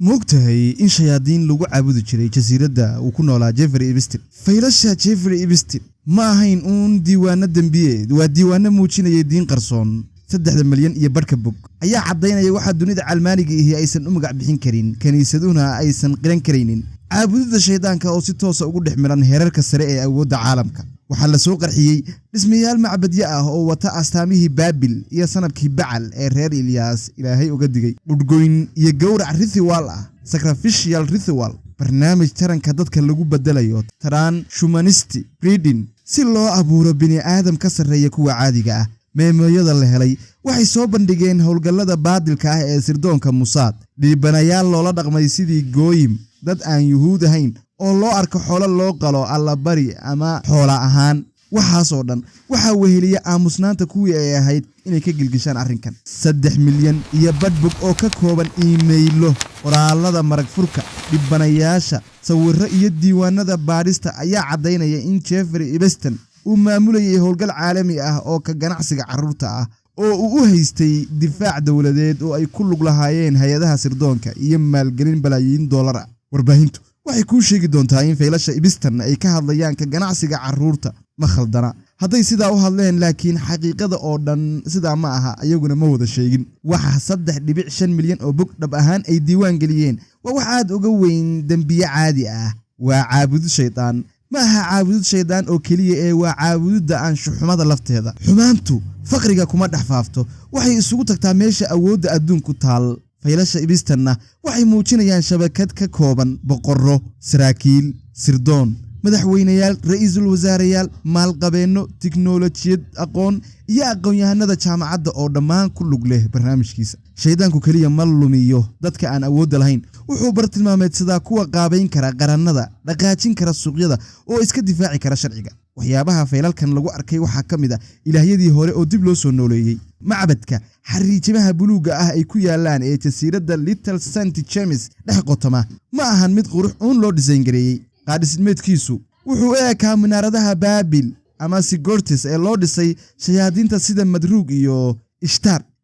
moogtahay in shayaadiin lagu caabudi jiray jasiiradda uu ku noolaa Jeffrey Epstein. Faylasha Jeffrey Epstein ma ahayn uun diiwaano dambiyeed, waa diiwaano muujinaya diin qarsoon 3 milyan iyo barka bog ayaa cadaynaya waxa dunida calmaaniga ahi aysan u magac bixin karin, kaniisaduna aysan qiran kareynin. caabudida shaydaanka oo si toos ah ugu dhexmiran heerarka sare ee awoodda caalamka. waxaa la soo qarxiyay dhismayaal macbadyo ah oo wata astaamihii Baabil iyo sanadkii Bacal ee reer Ilyas Ilaahay uga digay. Budgoyn iyo gowrac ritual ah, sacrificial ritual, barnaamij taranka dadka lagu bedelayo transhumanist breeding si loo abuuro bini aadam ka sarreeya kuwa caadiga ah. meemoyada la helay waxay soo bandhigeen howlgallada baadilka ah ee sirdoonka Mossad, dhiibanayaal loola dhaqmay sidii gooyim dad aan yuhuud ahayn oo loo arko xoolo loo qalo alla bari ama xoola ahaan. waxaas oo dhan waxa weheliya aamusnaanta kuwii ay ahayd inay ka gilgishaan arrinkan. 3 milyan iyo badbog oo ka kooban iimaylo, qoraalada marag furka, dhibanayaasha, sawirro iyo diiwaanada baadhista ayaa cadaynaya in Jeffrey Epstein uu maamulayay howlgal caalami ah oo ka ganacsiga carruurta ah oo uu u haystay difaac dawladeed oo ay ku lug lahaayeen hay'adaha sirdoonka iyo maalgelin balaayiin dollar ah. warbaahintu waxay ku sheegi doontaa in faylasha Epstein ay ka hadlayaan ka ganacsiga carruurta. ma khaldana hadday sidaa u hadleen, laakiin xaqiiqada oo dhan sidaa ma aha, ayaguna ma wada sheegin. waxa 3.5 milyan oo bog dhab ahaan ay diiwaan geliyeen waa wax aad uga weyn dambiye caadi ah. waa caabudid shaydaan, ma aha caabudid shaydaan oo keliya ee waa caabudida anshuxumada lafteeda. xumaantu faqriga kuma dhaxfaafto, waxay isugu tagtaa meesha awoodda adduunku taal. faylasha Epstein waxay muujinayaan shabakad ka kooban boqorro, saraakiil, sirdoon, madaxweynayaal, ra'iisul wasaarayaal, maalqabeeno, tiknoolajiyad, aqoon iyo aqoon-yahanada jaamacadda oo dhammaan ku lug leh barnaamijkiisa. shaydaanku kaliya ma lumiyo dadka aan awoodda lahayn, wuxuu bartilmaameedsadaa kuwa qaabayn kara qarannada, dhaqaajin kara suuqyada oo iska difaaci kara sharciga. waxyaabaha faylalkan lagu arkay waxaa ka mid ah ilaahyadii hore oo dib loo soo nooleeyey. macbadka xariijimaha buluuga ah ay ku yaalaan ee jasiiradda Little St. James dhex qotoma ma ahan mid qurux uun loo disayn gareeyey. qaadhismeedkiisu wuxuu u ekaa minaaradaha Baabil ama Sigortis ee loo dhisay shayaadiinta sida Madruug iyo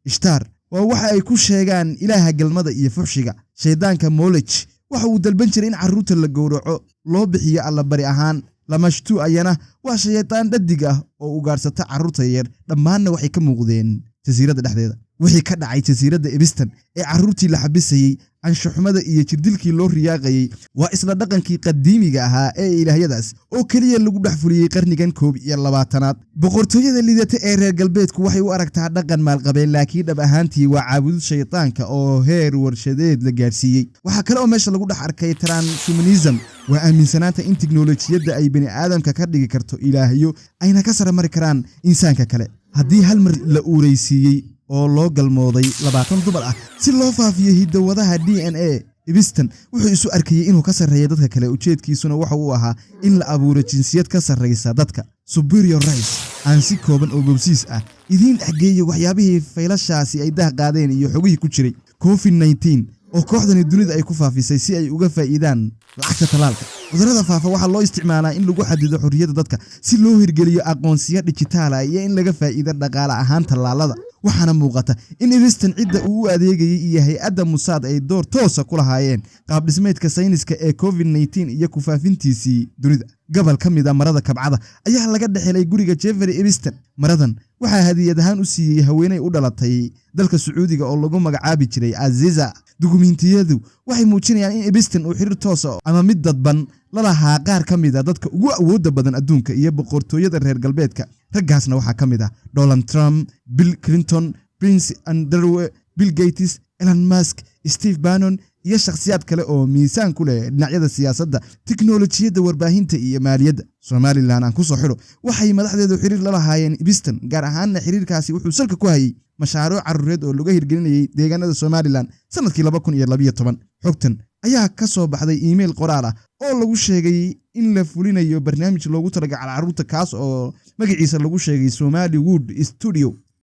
Ishtar waa waxa ay ku sheegaan ilaaha galmada iyo fuxshiga. shaydaanka Molech waxa uu dalban jiray in carruurta la gowraco loo bixiyo alla bari ahaan. lamashtu ayana waa shaydaan dhadig ah oo u gaarsata carruurta yar, dhammaanna waxay ka muuqdeen jasiiradda dhexdeeda. wixii ka dhacay jasiiradda Epstein ee carruurtii la xabisayay, anshuxumada iyo jirdilkii loo riyaaqayay waa isla dhaqankii qadiimiga ahaa ee ilaahyadaas oo kaliya lagu dhex fuliyey qarnigan 21aad. boqortooyada liidata ee reer galbeedku waxay u aragtaa dhaqan maalqabeen, laakiin dhab ahaantii waa caabudid shaydaanka oo heer warshadeed la gaarsiiyey. waxaa kale oo meesha lagu dhex arkay transhumanism, waa aaminsanaanta in tiknoolajiyadda ay bani aadamka ka dhigi karto ilaahyo ayna ka sare mari karaan insaanka kale. haddii hal mar la uuraysiiyey oo loo galmooday 20 dumar ah si loo faafiyo hidawadaha DNA, Epstein wuxuu isu arkayay inuu ka sarreeyo dadka kale. ujeedkiisuna waxa uu ahaa in la abuuro jinsiyad ka sarreysa dadka, superior race. aan si kooban oo bobsiis ah idiin dhexgeeyo waxyaabihii faylashaasi ay dah qaadeen iyo xogihii ku jiray. COVID-19 oo kooxdani dunida ay ku faafisay si ay uga faa'iidaan lacagta talaalka. cudurrada faafa waxaa loo isticmaalaa in lagu xadido xorriyadda dadka si loo hirgeliyo aqoonsiyo dijitaal ah iyo in laga faa'iido dhaqaale ahaan talaalada. waxaana muuqata in Epstein cidda uu u adeegayay iyo hay'adda Mossad ay door toosa ku lahaayeen qaab dhismeedka sayniska ee COVID-19 iyo ku faafintiisii dunida. gobol ka mid ah marada kabcada ayaa laga dhexelay guriga Jeffrey Epstein. maradan waxaa hadiyad ahaan u siiyey haweeney u dhalatay dalka Sacuudiga oo lagu magacaabi jiray Aziza. dukumiintiyadu waxay muujinayaan in Epstein uu xiriir toos ah ama mid dadban la lahaa qaar ka mid ah dadka ugu awoodda badan adduunka iyo boqortooyada reer galbeedka. raggaasna waxaa ka mid ah Donald Trump, Bill Clinton, Prince Andrew, Bill Gates, Elon Musk, Steve Bannon iyo shakhsiyaad kale oo miisaan ku leh dhinacyada siyaasadda, tiknoolajiyadda, warbaahinta iyo maaliyadda. Somaliland aan ku soo xiro waxay madaxdeedu xiriir la lahaayeen Epstein, gaar ahaan xiriirkaasi wuxuu salka ku hayay mashaariic carruureed oo laga hirgelinayay deegaanada Somaliland sanadkii 2012. xogtan ayaa ka soo baxday email qoraal ah oo lagu sheegay in la fulinayo barnaamij loogu talagalay carruurta kaas oo magaciisa lagu sheegay Somali Wood Studio.